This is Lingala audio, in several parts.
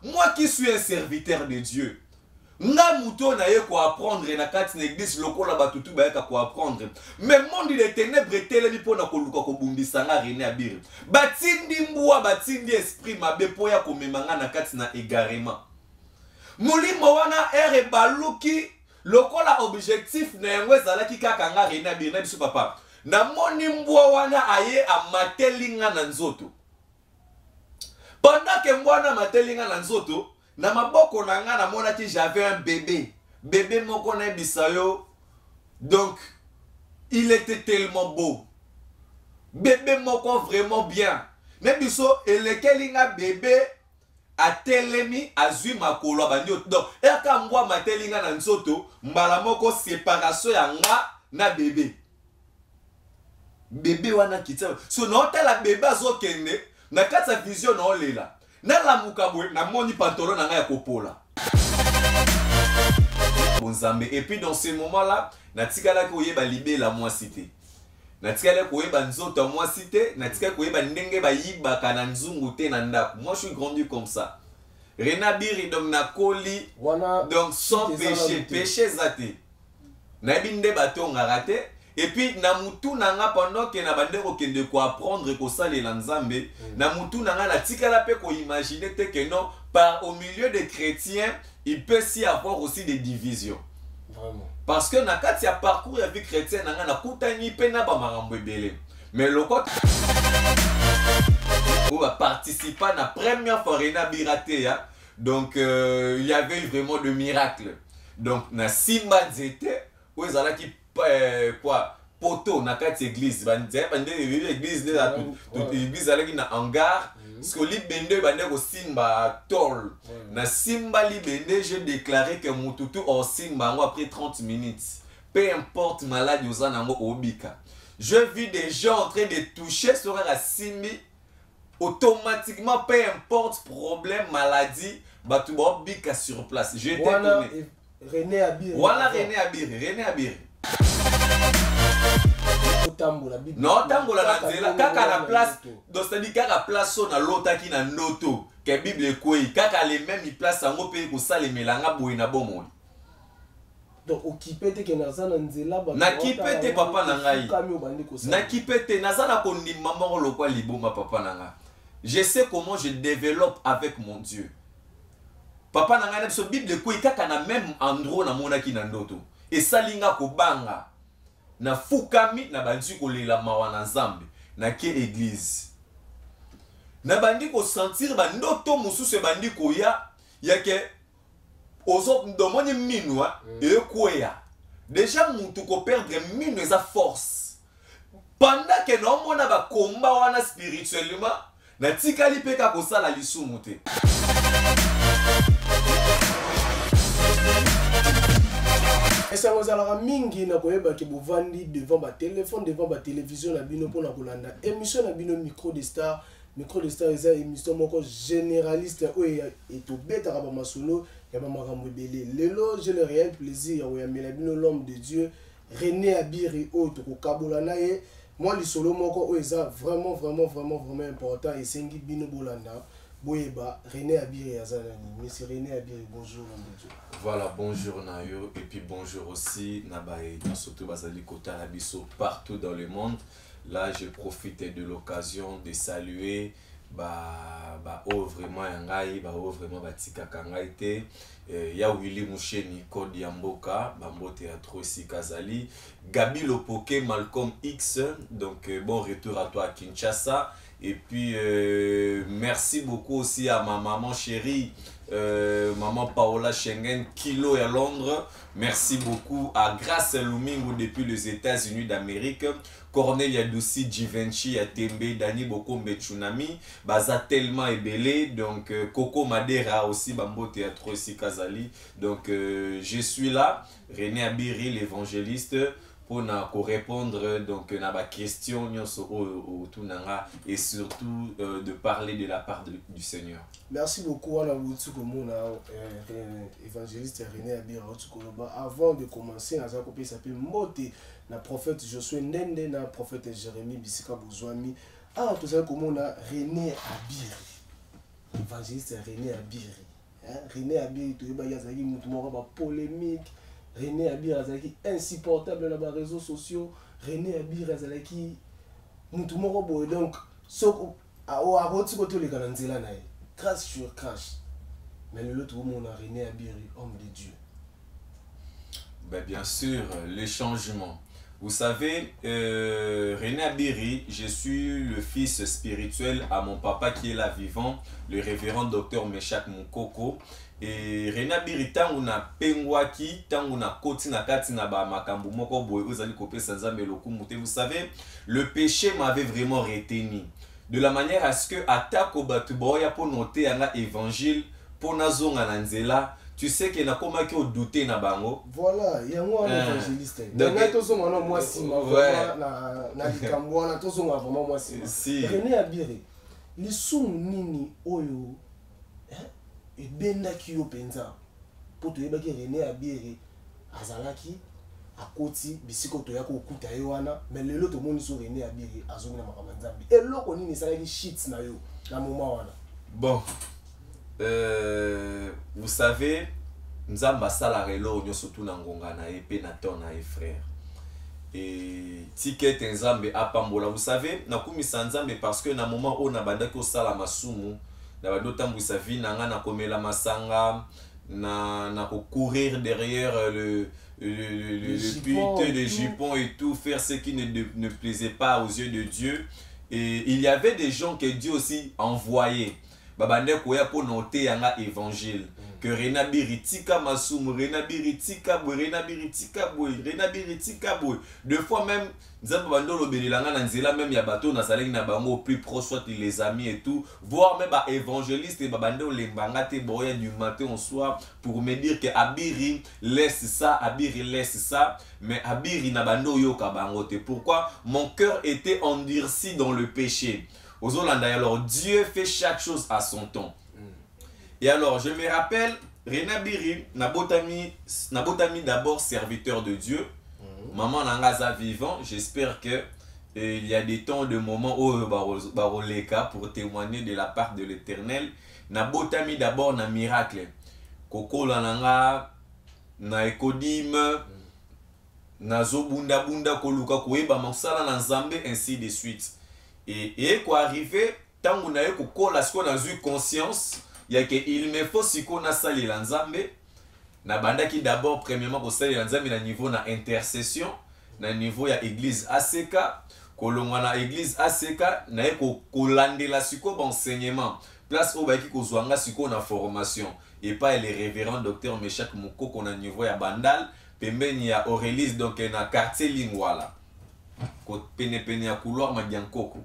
moi qui suis un serviteur de Dieu, nga mouton na ye ko apprendre na kati na église lokola batutu ba ka ko apprendre, mais monde des ténèbres telemi pona ko luka ko bumbisa nga René Abir, batindi mbwa batindi esprit mabe po ya ko memanga na kati na égarement. Mulimo wana ere baluki lokola objectif na yango ezalaki kaka nga René Abir na biso papa, na moni mbwa wana aye amatelinga na nzoto. Pendant que mbwa na matelinga na nzoto, na maboko na nga na mona ki j'avais un bébé. Bébé moko na bisayo. Donc, il était tellement beau. Bébé moko vraiment bien. Mais biso, elekelinga bébé a telemi azui makolo banyo. Donc, eka mbwa matelinga na nzoto, mbala moko séparation ya nga na bébé. Bébé wana kitsa. So na otala bébé azokende, na kati sa vision na olela. Na la mukabwe na moni pantalon na nga ya kopola. Bonzambe. Et puis dans ce moment-là, na tikala ko yeba libela moi cité. Na tikala ko yeba nzoto moi cité, na tikala ko yeba ndenge ba yiba kana nzungu te na ndako. Moi je suis grandi comme ça. René Abir donc na koli donc sans péché, péché zate. Na binde batonga raté. Et puis na mutu nanga pendant que na bande ko kende ko apprendre ko sale la nzambe, na mutu nanga na tikala pe ko imaginer te que non par au milieu des chrétiens, il peut s'y avoir aussi des divisions. Vraiment. Parce que na kati ya parcours ya vie chrétienne nanga na kutani pe na ba marambo ebele. Mais le côté on va participer à la première fois René Abir raté ya. Donc il y avait vraiment de miracles. Donc na Simba Nzete où ils allaient qui quoi poto na kati église bande église de la toute église allait na hangar parce que li bende bande ko simba tol na simba li bende j'ai déclaré que mututu au simba après 30 minutes peu importe malade yozana ngo obika. Je vis des gens en train de toucher sur la simbi automatiquement peu importe problème maladie batu ba bika sur place. Je t'ai donné René Abir. Voilà René Abir, René Abir. Non, tambola na nzela kaka na place donc c'est-à-dire kaka place so na lota ki na ndoto ke Bible kwei kaka les mêmes place yango pe ko salemelanga boye na bomoni. Donc okipete ke nazana nzela ba na kipete papa na ngai na kipete nazana ko ndima moko lokwa liboma papa na nga. Je sais comment je développe avec mon Dieu. Papa na ngai na so Bible kwei kaka na même endroit na mona ki na ndoto et salinga ko banga na fukami na bandi ko lela mawa na nzambe na ke église na bandi ko sentir bandoto mususu bandi ko ya ke ozo ndomoni minwa e koya déjà mutu ko perdre minu eza force pendant que no mona ba komba wana spirituellement na tikali peka ko sala lisumu te. Et ça vous a mingi na koyeba ke bovandi devant ba téléphone devant ba télévision na bino pona kolanda émission na bino micro des stars eza émission moko généraliste oyo eto beta ba masolo ya ba makambo ebele. Lelo j'ai le réel plaisir ya mela bino l'homme de Dieu René Abir o to ko kabola na ye moi li solo moko oyo eza vraiment important et sengi bino bolanda. Boyeba, René Abir Yazanani. Monsieur René Abir, bonjour. Voilà, bonjour Nayo. Et puis bonjour aussi Nabaye, surtout Bazali Kota Labiso, partout dans le monde. Là, je profite de l'occasion de saluer vraiment Yangai, vraiment Batika Kangaite. Ya Willy Moucheni, Code Yamboka, Bambo Théâtre aussi Kazali. Gabi Lopoke, Malcolm X. Donc, bon retour à toi à Kinshasa. Et puis, merci beaucoup aussi à ma maman chérie, maman Paola Schengen, Kilo à Londres. Merci beaucoup à Grace Lumingo depuis les États-Unis d'Amérique. Cornelia Doussi, Givenchy, Atembe, Dani Bokombe Tsunami, Baza tellement ébélé. Donc, Coco Madera aussi, Bambo Théâtre aussi Kazali. Donc, je suis là, René Abiri, l'évangéliste. Pour répondre donc à ma question et surtout de parler de la part du Seigneur. Merci beaucoup à l'évangéliste René Abir. Avant de commencer, il s'appelle Mote, le prophète Josué Ndende, le prophète Jérémie Bissika Bouzouami. Ah, tout ça comme on a René Abir. Évangéliste René Abir. René Abiri toyeba yazaki mutu moko ba polémique. René Abiri azalaki insupportable na ba réseaux sociaux. René Abiri azalaki mutu moko boye donc soko akoti kotoleka na nzela na ye crash sur crash. Mais le l'autre monde a René Abiri, homme de Dieu. Ben, bien sûr, les changements. Vous savez, René Abiri, je suis le fils spirituel à mon papa qui est là vivant, le révérend docteur Meshak Mukoko. Et René Abiri, tant on a pengwaki, tant on a koti na kati na ba makambu moko boye ozali kopé sanza meloko muté. Vous savez, le péché m'avait vraiment retenu. De la manière à ce que atako batu boya pour noter un évangile pour nazonga na nzela. Tu sais qu'il y a comment qui ont douté na bango. Voilà, il y a moi un évangéliste. Donc il y a tous moi si na likambo na tous vraiment moi si. René Abiri. Les sous nini oyo et benda ki yo penza. Pour te yebaki René Abiri azalaki akoti bisiko to ya ko kuta yo wana mais lelo to moni so René Abiri azongi na makambo nzambi. Et loko nini salaki shit na yo na moment wana. Bon. Vous savez, nous avons salarié là, surtout dans Ngonga na épée na ton na frère. Et ticket nzambe apambola. Vous savez, na kumi sanzambe parce que na moment où na banda ko sala masumu, na bando tambu sa vie na nga na komela masanga, na ko courir derrière le putain de jupons et tout, faire ce qui ne plaisait pas aux yeux de Dieu. Et il y avait des gens que Dieu aussi envoyait. Babande koya pour noter yanga évangile que René Abiri tika masumu, René Abiri tika boy, René Abiri tika boy, René Abiri tika boy. Deux fois même nzambe bando lobelelanga na nzela même ya bato na saleng na bango plus proche soit les amis et tout, voire même ba évangéliste et babande lembanga te boya du matin au soir pour me dire que Abiri laisse ça, Abiri laisse ça, mais Abiri na bando yoka bango te. Pourquoi? Mon cœur était endurci dans le péché. Aux Hollandais, alors Dieu fait chaque chose à son temps. Et alors, je me rappelle, René Abiri, Nabotami d'abord serviteur de Dieu. Maman Nangaza vivant, j'espère que il y a des temps, de moments où Baroleka pour témoigner de la part de l'Éternel. Nabotami d'abord na miracle. Koko Lananga, na Ekodim, na Zobunda Bunda Koluka Koeba Mansala na Nzambe, ainsi de suite. Et quoi arriver, tant qu'on a eu conscience, il y a que il me faut si qu'on a sali l'anzambe, na banda qui d'abord premièrement pour sali l'anzambe na niveau na intercession, na niveau ya église ACK, kolongwa na église ACK, na eko kolande la siko enseignement, place au baki ko zwanga siko na formation, et pas les révérends docteur Meshak Mukoko na niveau ya bandal, pembeni ya Aurélis donc na quartier Lingwala. Pene ya couloir Madiankoko.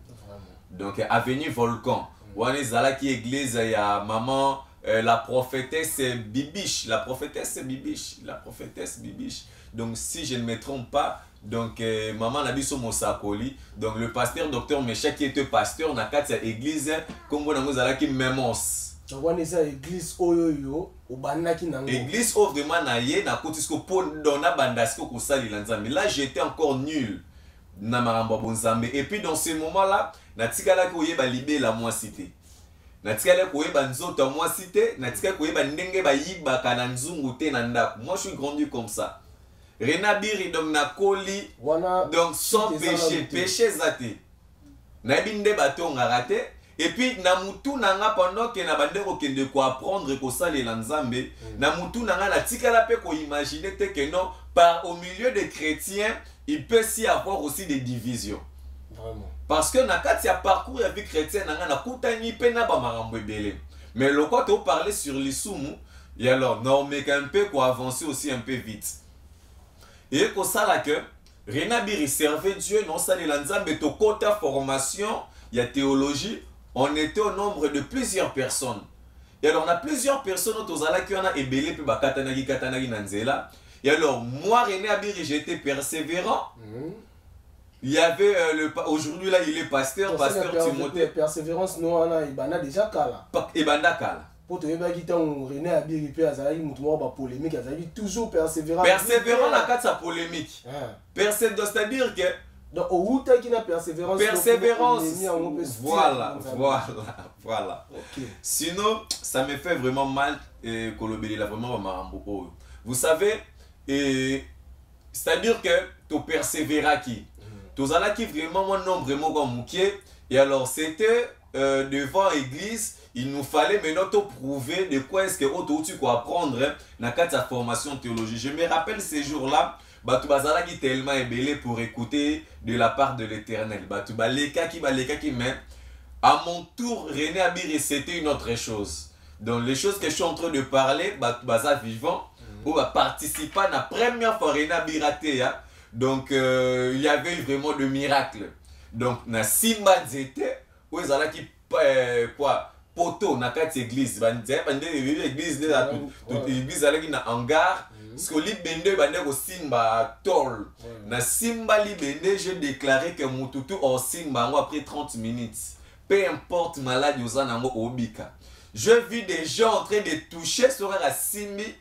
Donc avenue Volcan. Wane zalaki église ya maman la prophétesse Bibiche, la prophétesse Bibiche. Donc si je ne me trompe pas, donc maman Nabiso Mosakoli, donc le pasteur docteur Meshak qui était pasteur na katia église kombo nango zalaki Memos. Donc on est à église oyoyo obandaki nango. Église off de manaye na kotisko pon dona bandasko ko sali lanzambe. Là j'étais encore nul. Et puis dans ce moment-là, natikala koyeba libé la moi cité. Natikala koyeba nzoto moi cité, natikala koyeba ndenge ba yiba kana nzungu te na ndako. Moi je suis grandi comme ça. René Abiri donc na koli, donc sans péché, péché zate. Na binde bato ngaraté et puis na mutu nanga pendant que na bande ko kende ko apprendre ko sala la nzambe, na mutu nanga natikala pe ko imaginer te que non par au milieu des chrétiens il peut s'y avoir aussi des divisions. Vraiment. Parce que na kati ya parcours ya vie chrétienne na kutani pe na ba marambo ebele. Mais le quoi tu parler sur les soumou, et alors non mais un peu quoi avancer aussi un peu vite. Et comme ça là que René Abiri servait Dieu non ça les lanzambe to kota formation, il y a théologie, on était au nombre de plusieurs personnes. Et alors on a plusieurs personnes aux ala qui on a ebele pe ba katanagi nanzela. Et alors, moi, René Abiri, j'étais persévérant. Il y avait aujourd'hui là, il est pasteur Timothée. Persévérance, non, il a déjà kala. Ebanda kala. Pour te dire que René Abiri, il a polémique, il a toujours persévérant. Persévérant, la carte sa polémique. C'est-à-dire que Donc, au bout qui na persévérance. Persévérance. Voilà. Okay. Sinon, ça me fait vraiment mal. Kolobeli là vraiment marambo. Vous savez, c'est-à-dire que tu persévéras qui. Tu as qui vraiment mon nom vraiment comme moukier. Et alors c'était devant l'église. Il nous fallait maintenant te prouver de quoi est-ce que tu peux apprendre dans ta formation théologique. Je me rappelle ces jours-là, tu as qui tellement ébélé pour écouter de la part de l'Éternel. Tu as les cas qui mais à mon tour, René Abiri, c'était une autre chose. Donc les choses que je suis en train de parler, tu as vivant, ou participer à la première fois René Abiri. Donc il y avait vraiment de miracles. Donc na Simba Zete, où ils allaient qui quoi poto na kati église l'église l'église allait na hangar parce que libende bande ko simba tol na simba libende j'ai déclaré que mututu au simba après 30 minutes peu importe malade yozana ngo obika je vis des gens en train de toucher sur la simbi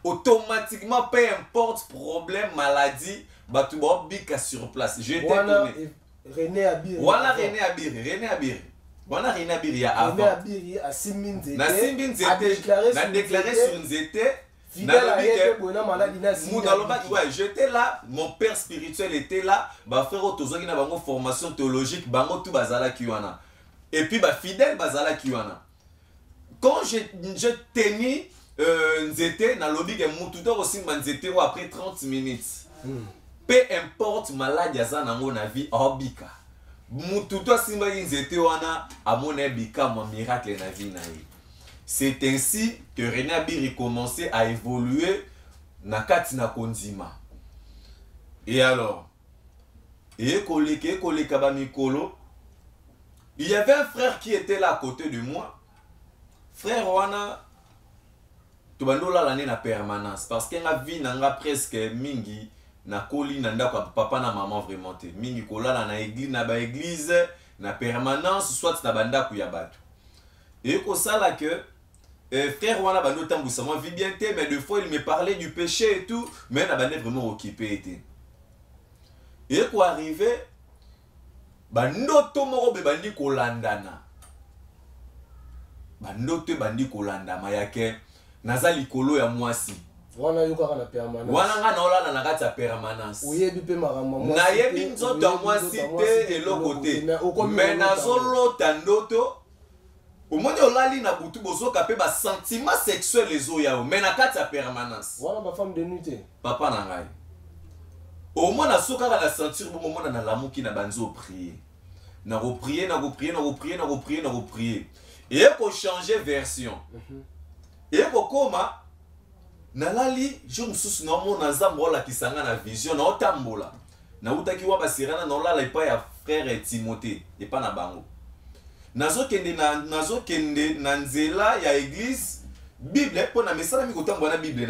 automatiquement peu importe problème maladie batu ba bika sur place j'étais donné René Abiri voilà René Abiri Voilà René Abiri ya avant. René Abiri a Simbinzete. Na Simbinzete. Na déclaré sur Nzete. Ouais, j'étais là, mon père spirituel était là, bah frère Otozoki na bango formation théologique, bango tout bazala kiwana. Et puis bah fidèle bazala kiwana. Quand je tenais Nzete na lobby ke mututo aussi Nzete après 30 minutes. Peu importe maladie za nango na vie obika. Mututo simba Nzete wana amona bika mo miracle na vie na ye. C'est ainsi que René Abiri commençait à évoluer na kati na konzima. Et alors, il y avait un frère qui était là à côté de moi. Frère wana tubandola l'année na permanence parce que la vie n'a presque mingi na koli na ndako papa na maman vraiment te. Mingi kola na église na ba église na permanence soit na banda ku ya batu. Et ko sala que frère wana bando tambusa moi vit bien té mais deux fois il me parlait du péché et tout mais na bande vraiment occupé était. Et quoi arrivé bando moko be bandi kolandana. Bando te bandi kolandama yake naza likolo ya mwasi. Wana yoka na permanence. Wana nga na olala na kati ya permanence. Oyebi pe makambo mwasi. Na yebi nzoto mwasi te eloko te. Mais nazolota ndoto au moins olali na butu bozoka pe ba sentiment sexuel ezoya mais na kati ya permanence. Wana ba femme de nuit te. Papa na ngai. Au moins na soka na sentir bon moment na lamuki na banzo prier. Na reprier. Et pour changer version. Et pour koma na lali je mususu na mona nzambo la kisanga na vision na otambola. Na utaki wa basirana na olala ipa ya frère Timothée et pas na bango. Nazo kende na nzela ya église Bible pour na mesala mi kotambo na Bible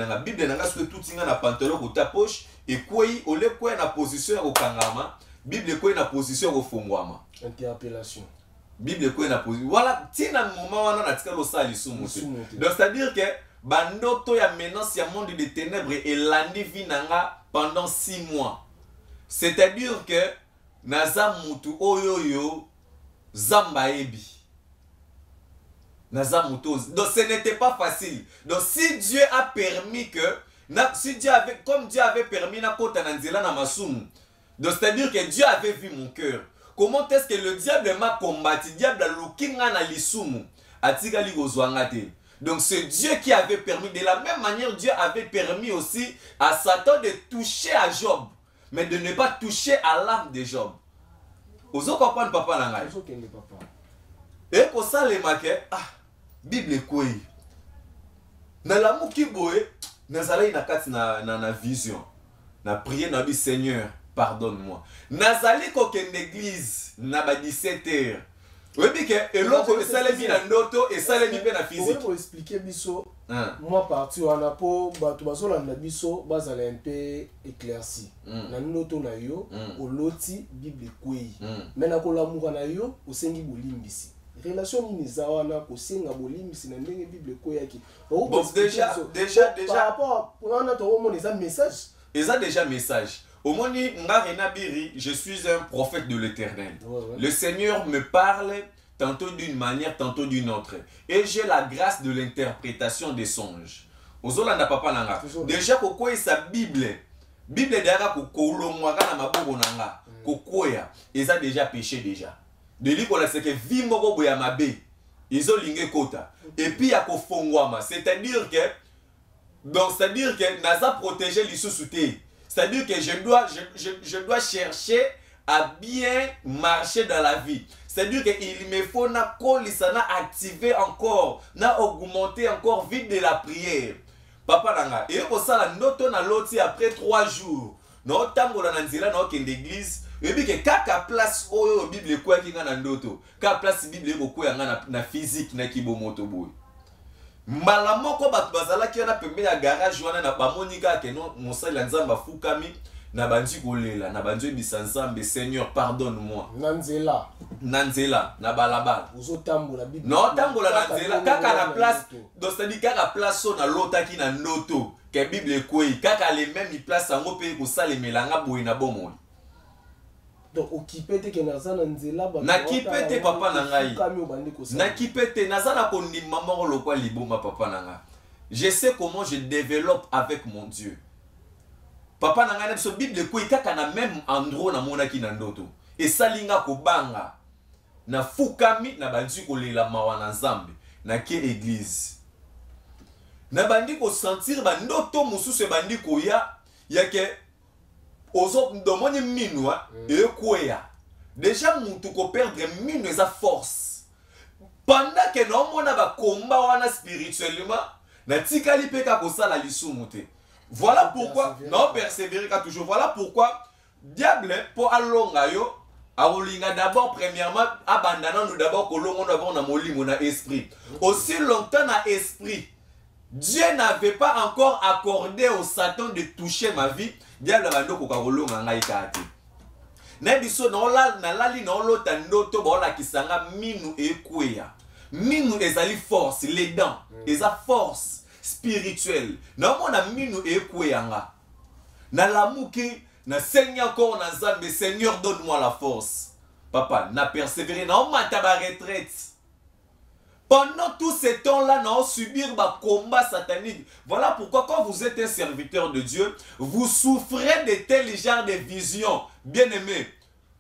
nanga sur tout tinga na pantalon ko ta poche et kwei ole kwei na position ya kokangama Bible kwei na position ya kofungwama interpellation Bible kwei na position voilà tina moment wana na tika lo sali sumu. Donc c'est à dire que bandoto ya menace ya monde de ténèbres et landi vi nanga pendant 6 mois. C'est à dire que naza mutu oyoyo Zamba ebi. Donc ce n'était pas facile. Donc si Dieu a permis que comme Dieu avait permis na kota na nzela na masumu. Donc c'est-à-dire que Dieu avait vu mon cœur. Comment est-ce que le diable m'a combattu? Diable a lukinga na lisumu. Atika li gozwanga te. Donc c'est Dieu qui avait permis. De la même manière, Dieu avait permis aussi à Satan de toucher à Job, mais de ne pas toucher à l'âme de Job. Ozo comprendre papa na ngai. Et ko salema ke Bible koi. Na lamuki boye nazala ina kati na vision. Na prier na bi Seigneur, pardonne-moi. Nazali ko ke l'église na ba 17h. Oui bien que eloko esalemi na ndoto esalemi pe na physique. Pour expliquer biso moi parti wana po bato bazolanda biso bazala un peu éclairci na ndoto na yo oloti Bible kwei mais na kolamuka na yo osengi bolimbisi relation nini za wana kosenga bolimbisi na ndenge Bible kwei yaki. Bon déjà par rapport wana to omona ça message eza déjà message Omoni Ngarena Biri, je suis un prophète de l'Éternel. Ouais. Le Seigneur me parle tantôt d'une manière, tantôt d'une autre. Et j'ai la grâce de l'interprétation des songes. Ozolanda papa nanga. Déjà kokoye sa Bible. Bible d'ailleurs kokolongwaka na maboko nanga. Kokoya, ils ont déjà péché déjà. De lui qu'on a c'est que vimoko boya mabe. Ils ont lingé kota. Et puis ya kofongwama, c'est-à-dire que naza protéger les sous-soutés. C'est-à-dire que je dois chercher à bien marcher dans la vie. C'est-à-dire qu'il me faut na activer encore, na augmenter encore vite de la prière. Papa nanga, et ko sala ndoto na loti après 3 jours. No tambola na nzela na okende église, et puis que kaka place oyo Bible kwa ki na ndoto. Ka place Bible ko kwa na physique na kibomoto boy. Mbala moko batu bazala ki na pembe ya garage wana na bamonika ke no mosali nzamba fukami na banji kolela na banji bisanzambe Seigneur pardonne-moi. Nanzela na balabala. Uzo tambola Bible. No tambola na nzela kaka na place donc c'est-à-dire kaka place so na lota ki na ndoto ke Bible kwei kaka les mêmes place sango pe ko sala melanga boy na bomoi. Donc okipete ke naza na nzela ba na kipete papa na ngai na kipete naza na kondima moko lokwa liboma papa na ngai. Je sais comment je développe avec mon Dieu. Papa na ngai na biso Bible kwei kaka na même endroit na mona ki na ndoto et salinga ko banga na fukami na bandi kolela mawa na Nzambe na ke église na bandi ko sentir ba ndoto mususu bandi ko ya ke ozo domoni minwa e kwea déjà mutu ko perdre minu eza force pendant que no mona ba komba wana spirituellement na tikali peka ko sala lisumu te. Voilà pourquoi non persévérer ka toujours. Voilà pourquoi diable pour alonga yo aolinga d'abord premièrement abandonnant nous d'abord kolongo d'abord na molimo na esprit. Aussi longtemps na esprit Dieu n'avait pas encore accordé au Satan de toucher ma vie. Diable bando ko kolonga ngai kati. Na biso na lali na lota ndoto ba la kisanga minu ekwea. Minu ezali force les dents, eza force spirituelle. Na mona minu ekwea nga. Na lamuki na Seigneur encore na Nzambe, Seigneur donne-moi la force. Papa, na persévérer na mata ba retraite. Pendant tout ce temps-là, nous subir ba combat satanique. Voilà pourquoi quand vous êtes un serviteur de Dieu, vous souffrez de tels genres de visions. Bien-aimé,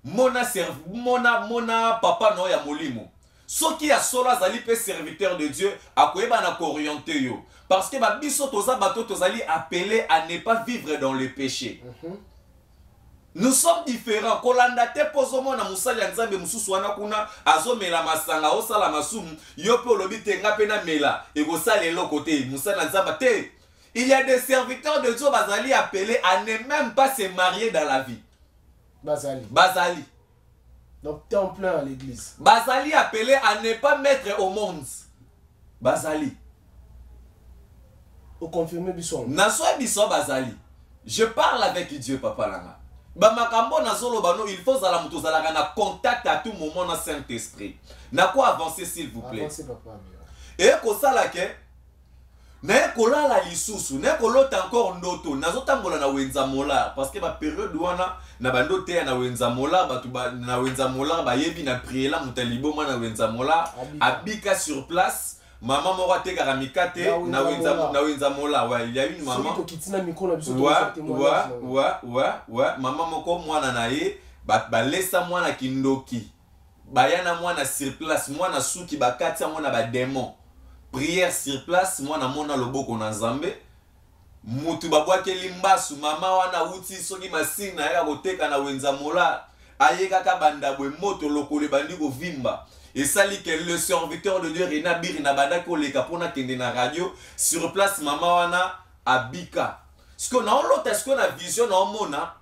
mona papa no ya molimo. Ce qui a sola zali pe serviteur de Dieu, akoyeba na orienter yo. Parce que ba biso toza bato tozali appelé à ne pas vivre dans le péché. Nous sommes différents. Kolanda te pozomo na musali ya Nzambe mususu wana kuna azomela masanga osala masumu yo pe olobi tenga pe na mela et ko sala eloko te musali ya Nzambe te. Il y a des serviteurs de Dieu bazali appelés à ne même pas se marier dans la vie. Bazali. Donc tu es en plein à l'église. Bazali appelé à ne pas mettre au monde. Bazali. Au confirmer bisson. Nasoy bisson bazali. Je parle avec Dieu papa langa. Bamakambo na zolo bano il faut zala muto zala na contact à tout moment na Saint-Esprit. Na quoi avancer s'il vous plaît. Avancer papa. Et ko sala ke na kolala lisusu na kolota encore ndoto nazotambola na wenza mola parce que ba période wana na bandote na wenza mola batu na wenza mola ba yebi na priela mutaliboma na wenza mola abika sur place. Maman mora te karamikate na wenza mola ouais il y a une maman ouais maman moko mwana na ye ba lesa mwana kindoki bayana mwana sur place mwana suki bakati mwana ba démon prière sur place mwana mona loboko na Nzambe mutu babwakeli mbasu mama wana uti soki masina ya koteka na wenza mola ayeka ka bandabwe moto lokole bandi ko vimba. Et ça dit que le serviteur de Dieu Rena Bir na banda ko leka pona kende na radio sur place mama wana abika. Ce qu'on a l'autre est-ce qu'on a vision na mona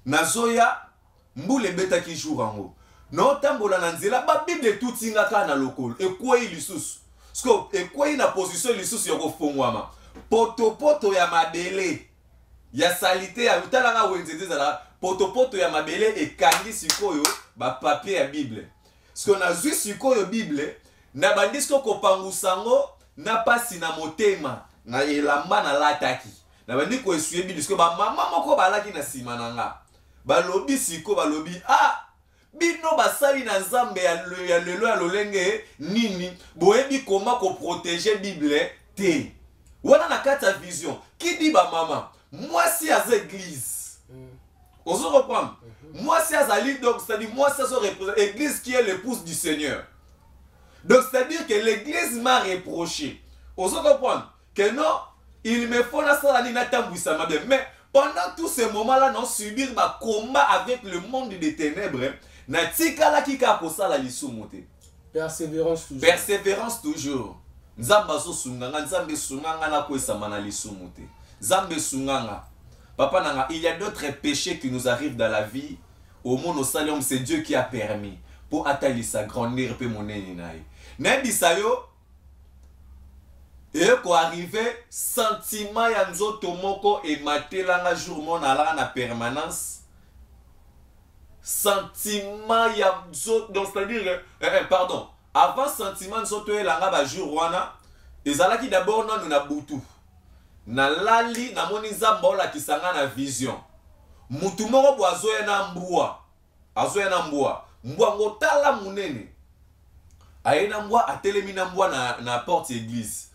na zoya mbule beta ki jour ango. No tambola na nzela ba Bible tout tinga ka na lokolo e kwei lisusu. Ce que e kwei na position lisusu yoko fongwama. Poto ya mabele ya salite ya utala nga wenzeze zala poto ya mabele e kangi sikoyo ba papier ya Bible. Ce qu'on a vu sur la Bible, na bandisko ko pangusango na pasi na motema na elamba na lataki. na bandi ko essuyer bi disko ba mama moko balaki na sima nanga balobi siko balobi bino basali na nzambe ya lelo ya lolenge nini boyebi koma ko protéger Bible te wana na kati ya vision qui dit ba mama moi si à église on se reprend moi si azali donc c'est-à-dire moi ça se représente église qui est l'épouse du Seigneur donc c'est-à-dire que l'église m'a reproché on se reprend que non il me faut la sala ni na tambwisa ma bien mais pendant tout ce moment là non subir ba combat avec le monde des ténèbres na tikala kika kosala lisumu te persévérance toujours persévérance toujours nzambe so sunganga nzambe sunganga na kwesama na lisumu te nzambe sunganga papa nanga il y a d'autres péchés qui nous arrivent dans la vie au monde au salon c'est Dieu qui a permis pour atteindre sa grandeur pe monene naye na bisayo et ko arriver sentiment ya nzoto moko e matelanga jour mona la na permanence sentiment ya nzoto donc c'est-à-dire pardon avant sentiment nzoto elanga ba jour wana ezalaki d'abord nanu na butu na lali na moni nzamba ola kisanga na vision mutu moko bo azoya na mbwa ngotala munene ayena mbwa atelemi na mbwa na porte église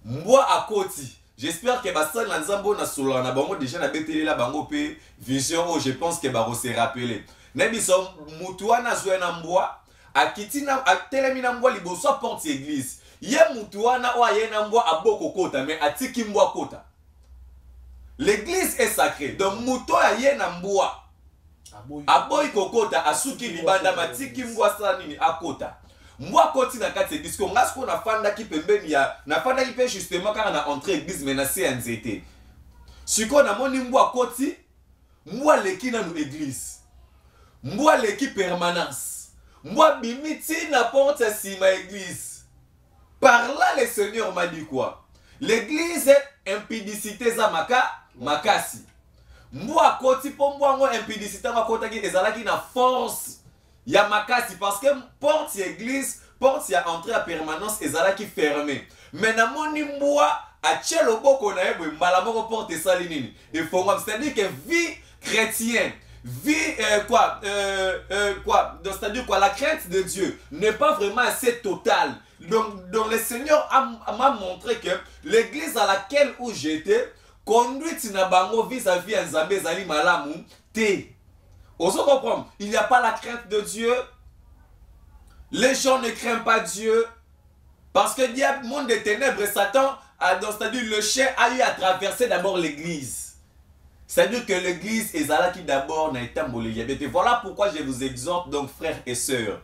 mbwa akoti j'espère que basali na nzambo na solo na bango déjà na betelela bango pe vision je pense que ba se rappeler na biso mutu wana azoya na mbwa akitina atelemi na mbwa liboso porte église ye mutu wana o ayena mbwa aboko kota mais atiki mbwa kota l'église est sacrée donc mutu ayena mbwa aboyi kokota asuki libanda matiki mbwa sana nini akota mbwa koti na kati église ko ngasko na fanda ki pembeni ya na fanda ki pe justement car na entrée église menacé ya nzete siko na moni mbwa koti mbwa leki na nu église mbwa leki permanence mbwa bimiti na porte sima église par là le Seigneur m'a dit quoi l'église impudicité za makasi mbwa koti po mbwa ngo impudicité makota ki ezalaki na force ya makasi parce que porte église porte ya entrée à permanence ezalaki fermée mais na moni mbwa atie loboko na yebwe mbala moko porte sali nini efongwa c'est-à-dire que vie chrétienne vie donc c'est-à-dire quoi la crainte de Dieu n'est pas vraiment assez totale donc le Seigneur m'a montré que l'église à laquelle où j'étais conduite na bango vis-à-vis à Nzambe zali malamu te. On se comprend, il n'y a pas la crainte de Dieu. Les gens ne craignent pas Dieu parce que diable monde des ténèbres Satan c'est-à-dire le chien a eu à traverser d'abord l'église. C'est-à-dire que l'église est là qui d'abord n'a été embolée. Voilà pourquoi je vous exhorte donc frères et sœurs.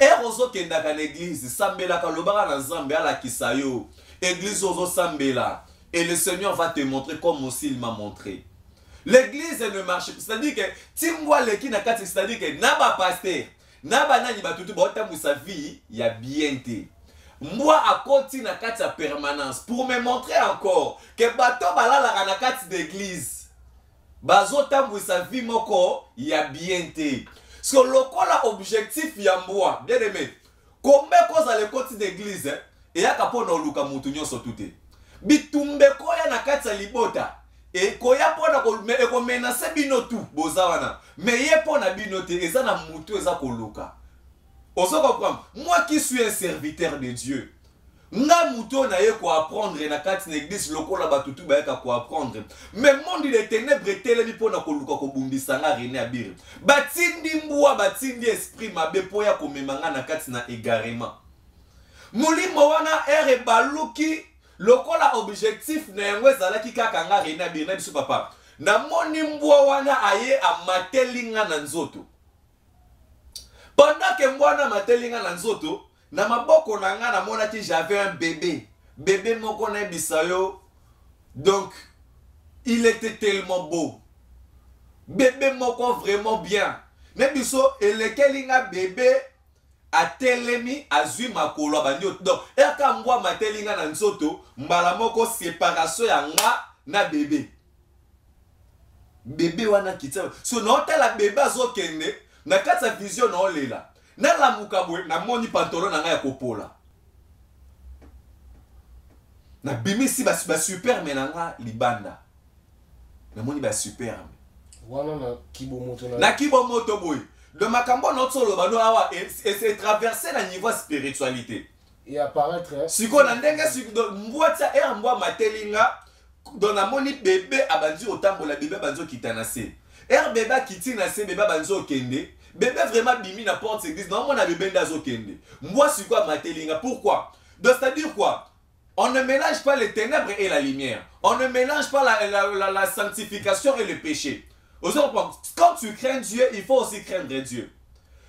Erozo kendaka l'église sambela kalobara na Nzambe ala kisayo. Église ozo sambela. Et le Seigneur va te montrer comme aussi il m'a montré. L'église ne marche pas. C'est-à-dire que Timwa Leki Nakati, c'est-à-dire que Naba pasteur, Naba Nani Batutu, Baotamu sa vie, il y a bien été. Moi, à côté Nakati sa permanence, pour me montrer encore que Bato Balala Nakati d'église, Bazotamu sa vie, moko, il y a bien été. Parce que le cola objectif, il y a moi, bien aimé. Combien cause à l'écoute d'église, et il y a capon dans Luka Moutounion sur tout. Bitumbe koya nakati sa libota. Et koya pona ko menacer bino tout bozawana mais ye pona bino te eza na mutu eza koluka on se comprend moi qui suis un serviteur de Dieu nga mutu na ye ko apprendre na kati na église lokola batutu ba ka ko apprendre mais monde des ténèbres telemi pona koluka ko bumbisa nga René Abir batindi mbwa batindi esprit mabe po ya ko memanga na kati na égarement mulimo wana ere baluki lokola objectif na yango ezalaki kaka nga René Abir na biso papa na moni mbwa wana aye amatelinga na nzoto pendant que mbwa na matelinga na nzoto na maboko na nga na monaki j'avais un bébé moko na bisayo donc il était tellement beau bébé moko vraiment bien na biso elekelinga bébé atelemi azui makolo bandi donc eka mbwa matelinga na nzoto mbala moko séparation ya nga na bébé wana kitsa so no tala bébé azokende na kati ya vision na olela na lamuka bwe na moni pantalon na nga ya kopola na bimisi ba super menanga libanda na moni ba superbe wana na kibomoto na kibomoto boy de makambo notre solo bano awa et c'est traversé na niveau spiritualité et apparaître siko na ndenge siko mbwata mbwa matelinga dans la moni bébé abandi otambola bébé banzo kitana se bébé kitina se bébé banzo kende bébé vraiment bimi na porte église non mon bébé ndazo kende mbwa siko matelinga pourquoi donc c'est à dire quoi. On ne mélange pas les ténèbres et la lumière. On ne mélange pas la sanctification et le péché. Quand tu crains Dieu, il faut aussi craindre Dieu.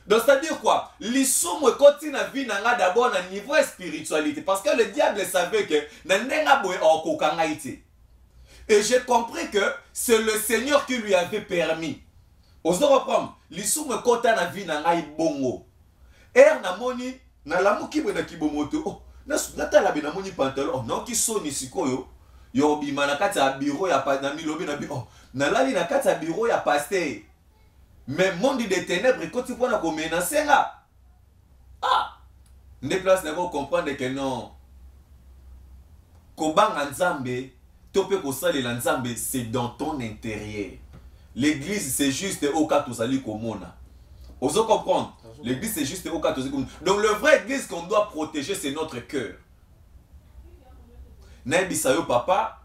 Donc, c'est-à-dire quoi? L'issue continue à vivre d'abord à niveau spiritualité. Parce que le diable savait que et j'ai compris que c'est le Seigneur qui lui avait permis. Ozo reprendre. L'issue continue à vivre dans bongo. Na moni na lamu kibo na kibomoto. Natala bina moni pantalon non ki soni sikoyo yo bima na kati ya bureau ya pa na milobi na bi na lali na kati ya bureau ya pasteur mais monde des ténèbres quand tu pona ko menacer nga ne place na ko comprendre que non ko banga nzambe to pe ko salela nzambe c'est dans ton intérieur. L'église c'est juste au cas où sali komona. Oso comprendre. L'église c'est juste au cas où. Donc le vrai église qu'on doit protéger c'est notre cœur. Naibisayo papa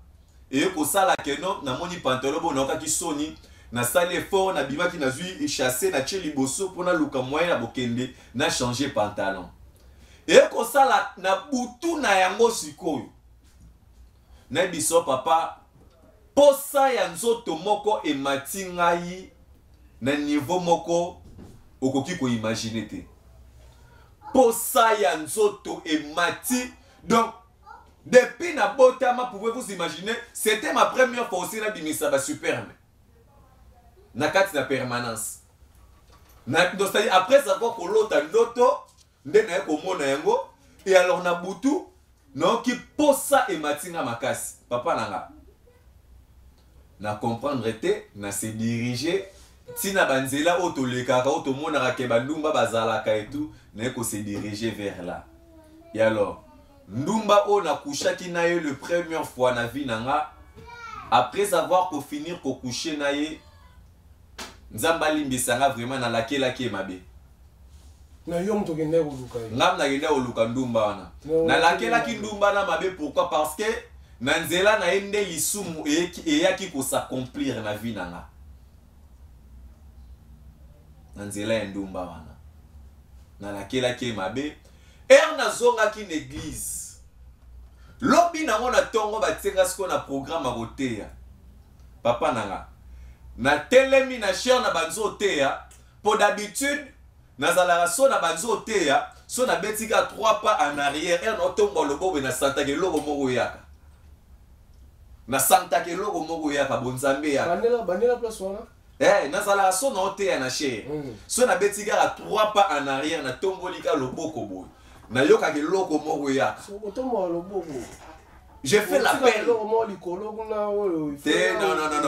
et ko sala ke non na moni pantalon bon na ki soni na sali effort na bima ki na zui chasser na cheli boso pour na luka moyen na bokende na changer pantalon. Et ko sala na butu na yango sikoyo. Naibiso papa posa ya nzoto moko e matingai na niveau moko okoki ko imaginer te. Posa ya nzoto e mati. Donc depuis na botama, pouvez-vous imaginer, c'était ma première fois aussi na bimisa ba superbe. Na kati na permanence. Na donc c'est après savoir ko lota ndoto ndena ko mona yango et alors na butu non ki posa e matinga makasi. Papa nanga. Na comprendre te na se diriger tina banzela oto lekaka oto monaka ke bandumba bazalaka et tout na ko se diriger vers là. Et alors ndumba o na kushaki na ye le première fois na vie nanga après avoir ko finir ko coucher na ye nzamba limbisanga vraiment na lakela ke mabe na yo mto kende ko luka ngam na kende ko luka ndumba wana na lakela ki ndumba na mabe pourquoi parce que na nzela na ende lisumu e yaki ko s'accomplir na vie nanga na nzela ya ndumba wana na lakela ke mabe na zonga ki l'église lobi na ngona tongo batenga siko na programme a rotea papa nanga na telemi na cher na banzo tea pour d'habitude na zalaka so na banzo tea so na betika 3 pas en arrière no tongo lobo na santa ke lobo moko yaka na santa ke lobo moko yaka bonzambe ya bandela place wana na zalaka so na tea na cher so na betika 3 pas en arrière na tombolika loboko boy na yoka ke loko moko yaka j'ai fait l'appel non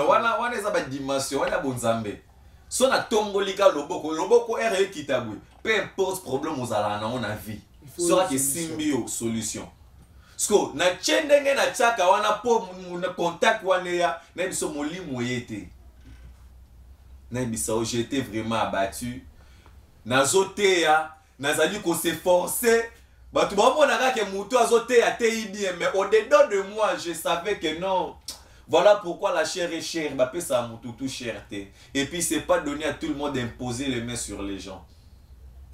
wana eza ba dimension wana bonzambe so na tombolika loboko ere kitabwe peu importe problème ozala na ona vie sera que simbio solution sko na chendenge na chaka wana po na contact wana ya na biso molimo yete na biso j'étais vraiment abattu nazoteya nazali ko s'efforcer batu bamonaka ke mutu azoteya tei bien mais au-dedans de moi je savais que non. Voilà pourquoi la chair est chère, bah ça tout cherté. Et puis c'est pas donné à tout le monde d'imposer les mains sur les gens.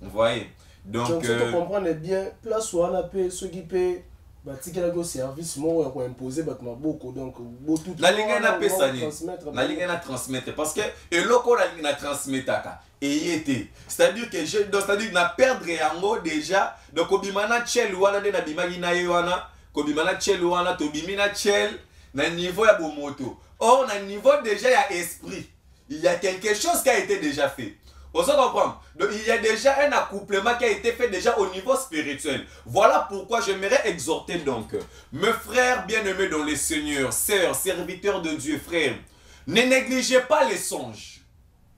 Vous voyez? Donc tu comprends bien, place où on a payé ceux qui paient bah ticket la go service moi on a imposé bah beaucoup donc tout la ligne na pesa ni la ligne na transmettre parce que et loko la ligne na transmettre et était c'est-à-dire que je c'est-à-dire na perdre yango déjà donc obimana chel wana de na bimagi na wana kobimana chel wana to bimina chel na niveau ya bomoto. Or na niveau déjà ya esprit il y a quelque chose qui a été déjà fait. On se comprend. Donc il y a déjà un accouplement qui a été fait déjà au niveau spirituel. Voilà pourquoi j'aimerais exhorter donc mes frères bien-aimés dans les seigneurs, sœurs, serviteurs de Dieu, frères, ne négligez pas les songes.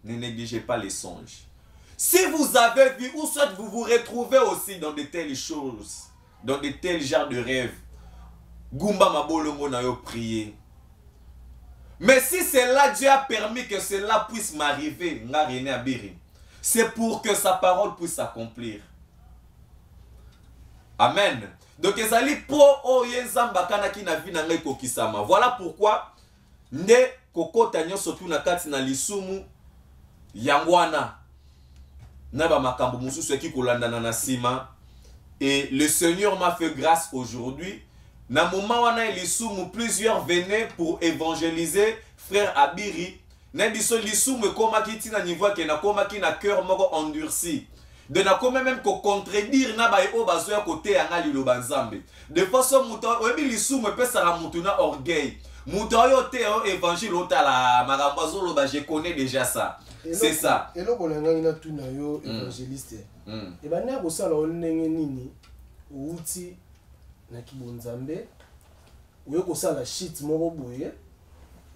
Ne négligez pas les songes. Si vous avez vu ou soit vous vous retrouvez aussi dans de telles choses, dans de tels genres de rêves, Gumba mabolongo na yo prier. Mais si cela, Dieu a permis que cela puisse m'arriver, nga René Abiri, c'est pour que sa parole puisse s'accomplir. Amen. Donc, ezali po oye nzamba kanaki na vi na ngai kokisama. Voilà pourquoi nde kokota nyonso tu na kati na lisumu yangwana na ba makambo mususu eki kolandana na sima. Et le Seigneur m'a fait grâce aujourd'hui. Na moment wana lisumu plusieurs venaient pour évangéliser frère Abiri. Na biso lisumu komaki tina niveau ke na komaki na cœur moko endurci. De na kome même ko contredire na ba o bazo ya côté anga liloba nzambe. De façon muto oyebi lisumu pesa ra mutu na orgueil. Muto yo te o évangile otala makambo azoloba, je connais déjà ça. C'est ça. Et loko na ngana tuna yo évangéliste. Et ba na ko sala onenge nini outi na kibonzambe oyo ko sala shit moko boye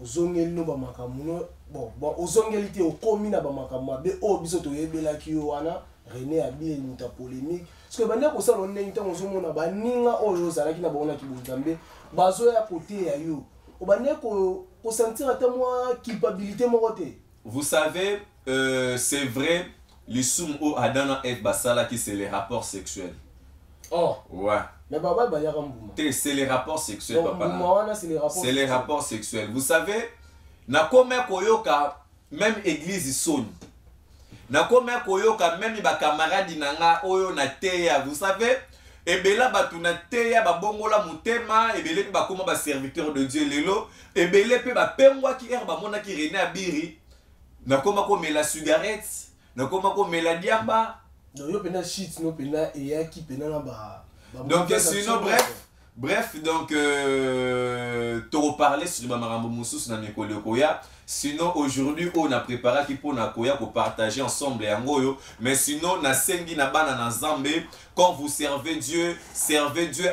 ozongeli no ba makamuno bon ozongeli te okomi na ba makamu be o biso to yebela ki yo wana René Abiri muta polémique parce que ba na ko sala onenge tango zomona ba ninga oyo zalaki na bona kibonzambe bazo ya côté ya yo o ba ne ko sentir ata moi culpabilité moko te. Vous savez, c'est vrai, les soum au adana et basala qui c'est les rapports sexuels. Oh. Ouais. Mais baba ba ya rambuma. C'est les rapports sexuels, donc, papa. C'est les rapports sexuels. Vous savez, na kome koyoka même église sonne. Na kome koyoka même ba camarade nanga oyo na teya. Vous savez, ebela batu na teya ba bongola mutema, ebele pe ba koma ba serviteur de Dieu lelo, ebele pe ba pengwa ki ba mona ki René Abiri. Na koma ko mela cigarette, na koma ko mela diamba. Donc yo pena shit no pena et qui pena na ba. Donc sinon bref donc te reparler sur ma marambo mususu na mikolo koya. Sinon aujourd'hui on a préparé qui pour na koya pour partager ensemble et ngoyo, mais sinon na sengi na bana na Nzambe, quand vous servez Dieu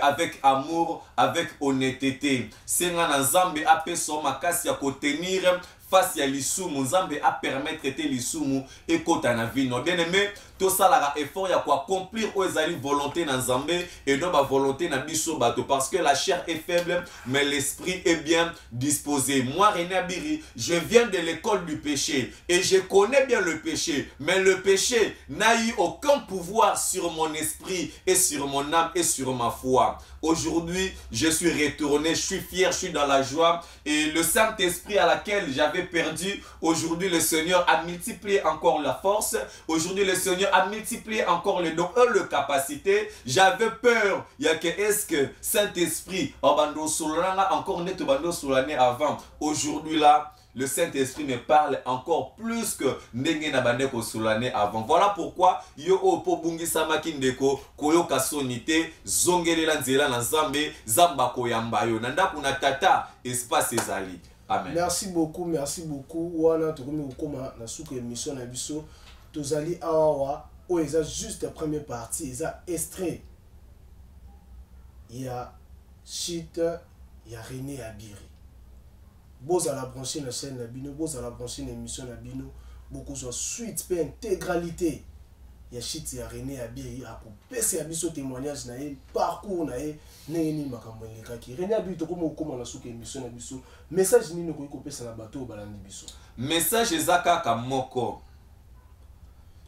avec amour, avec honnêteté. Senga na Nzambe ape so makasi ya ko tenir face à l'isumu, Nzambe a permettre de l'isumu et kota na vie. Non bien aimé, tout ça la effort ya quoi accomplir aux ali volonté na Nzambe et non ba volonté na biso bato parce que la chair est faible mais l'esprit est bien disposé. Moi René Abiri, je viens de l'école du péché et je connais bien le péché, mais le péché n'a eu aucun pouvoir sur mon esprit et sur mon âme et sur ma foi. Aujourd'hui, je suis retourné, je suis fier, je suis dans la joie et le Saint-Esprit à laquelle j'avais perdu, aujourd'hui le Seigneur a multiplié encore la force, aujourd'hui le Seigneur a multiplié encore les dons et les capacités. J'avais peur, il y a que est-ce que Saint-Esprit encore net avant, aujourd'hui là, le Saint-Esprit me parle encore plus que ndenge na bandeko solane avant. Voilà pourquoi yo opo bungi samaki ndeko koyoka sonite zongelela nzela na Nzambe zamba koyamba yo nanda kuna tata espace ezali. Amen. Merci beaucoup. Wana tokomi okoma na suka émission na biso tozali awa o eza juste la première partie eza extrait. Il y a shit, il y a René Abiri. Boz à la brancher la chaîne Nabino, boz à la brancher l'émission Nabino, beaucoup de suite, peu intégralité. Il y a shit, il y a René Abiri, à pour passer à biso témoignage, nae parcours nae, n'ayez makamoni kaki. René Abiri, to comme on a sous émission Nabiso, message ni no ko pesa na bateau balandi biso. Message ezaka kamoko.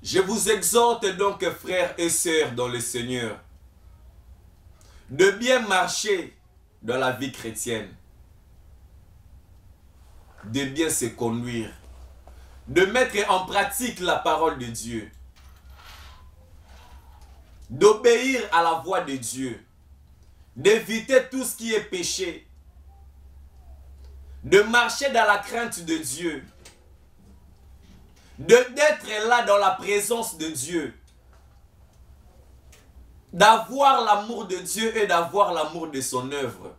Je vous exhorte donc frères et sœurs dans le Seigneur de bien marcher dans la vie chrétienne, de bien se conduire, de mettre en pratique la parole de Dieu, d'obéir à la voix de Dieu, d'éviter tout ce qui est péché, de marcher dans la crainte de Dieu, d'être là dans la présence de Dieu, d'avoir l'amour de Dieu et d'avoir l'amour de son œuvre.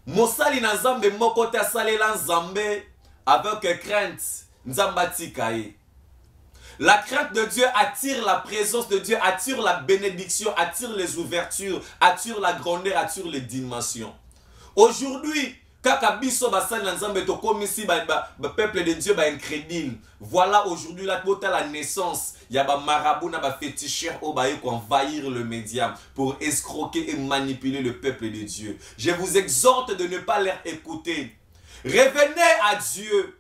Mosali na Nzambe moko ta salela Nzambe avec crainte, Nzambati kaye. La crainte de Dieu attire la présence de Dieu, attire la bénédiction, attire les ouvertures, attire la grandeur, attire les dimensions. Aujourd'hui, kaka biso basali na Nzambe to komisi ba peuple de Dieu ba incrédule. Voilà aujourd'hui la naissance, il y a ba marabout na ba féticheur au baye ko envahir le média pour escroquer et manipuler le peuple de Dieu. Je vous exhorte de ne pas leur écouter. Revenez à Dieu.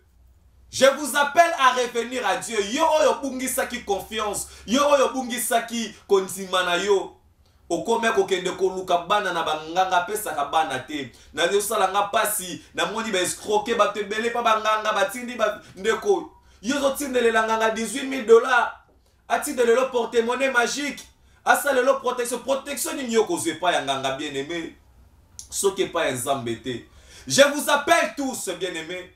Je vous appelle à revenir à Dieu. Yo oyo bungisaki confiance. Yo oyo bungisaki konzimana yo. Okome kokende koluka bana na banganga pesa ka bana te. Na yosala nga pasi na moni ba escroquer ba tebele pa banganga batindi ba ndeko. Yo zo tindelela nganga $18,000. Ati de le porte-monnaie magique. Asa le protection. Protection ni yo kozwe pa ya nganga bien-aimé. Ce qui est pas un zambété. Je vous appelle tous bien-aimés.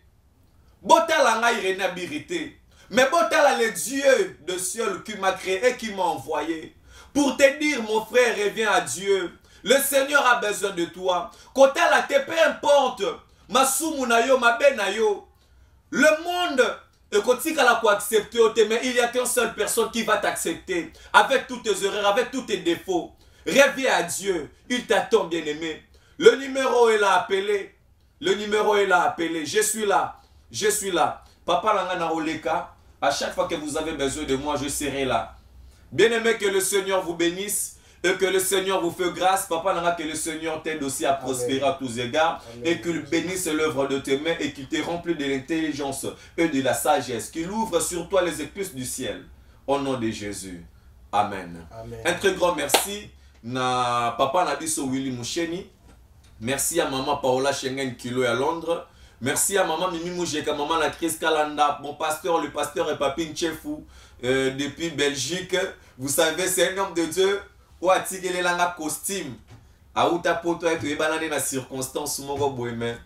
Botala nga irrénabilité. Mais botala le Dieu de ciel qui m'a créé et qui m'a envoyé. Pour te dire, mon frère, reviens à Dieu. Le Seigneur a besoin de toi. Kotala te, peu importe. Masumu na yo, mabe na yo. Le monde accepter, mais il n'y a qu'une seule personne qui va t'accepter. Avec toutes tes erreurs, avec tous tes défauts. Reviens à Dieu. Il t'attend, bien-aimé. Le numéro est là, appelé. Le numéro est là, appelé. Je suis là. Je suis là. Papa Langana Oleka, à chaque fois que vous avez besoin de moi, je serai là. Bien-aimé, que le Seigneur vous bénisse et que le Seigneur vous fait grâce. Papa Langa, que le Seigneur t'aide aussi à prospérer à tous égards. Amen. Et qu'il bénisse l'œuvre de tes mains et qu'il te remplit de l'intelligence et de la sagesse. Qu'il ouvre sur toi les écluses du ciel. Au nom de Jésus. Amen. Amen. Un très grand merci na Papa Nabiso Willy Moucheni. Merci à Maman Paola Schengen Kilo à Londres. Merci à Maman Mimi Moujeka, Maman la Chris Kalanda, mon pasteur, le pasteur et Papine Chefou depuis Belgique. Vous savez, c'est un homme de Dieu. Ou a tigé langa costume. A ou ta poto et tu es banane na circonstance moko bohème.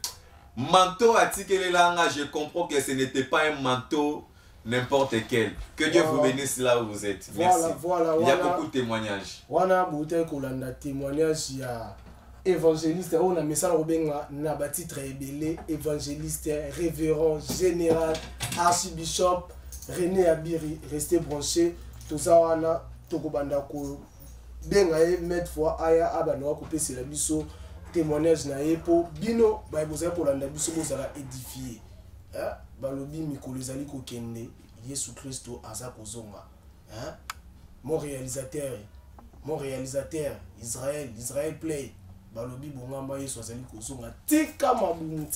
Manteau a tigé langa, je comprends que ce n'était pas un manteau n'importe quel. Que Dieu vous bénisse là où vous êtes. Merci. Il y a beaucoup de témoignages. Wana bouté kolanda témoignage ya évangéliste on a message obenga na ba titre ebele évangéliste révérend général archbishop René Abiri restez branché toza wana tokobanda ko benga e mettre fois aya abana ko pesa la biso témoignage na epo bino ba bozala pour landa biso bozala édifier hein balobi mikolo ezali ko kende Yesu Christo aza kozonga hein mon réalisateur Israël Play balobi bongamba Yesu azali kozonga tika mabumu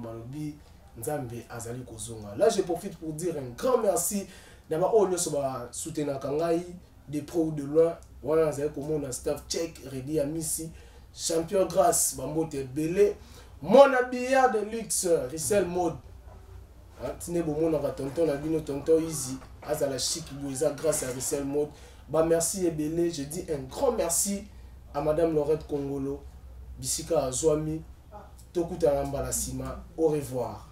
balobi Nzambe azali kozonga. Là je profite pour dire un grand merci d'abord au lieu soba soutenir kangai de pro ou de loin voilà azali comme on staff check ready amisi champion grâce bambote belé mon habillard de luxe Rissel mode tine bomo na tonton na bino tonton easy azala chic boisa grâce à Rissel mode. Bah merci ebele, je dis un grand merci à Madame Laurette Kongolo, Bisika Azwami, Tokuta Lambalasima, au revoir.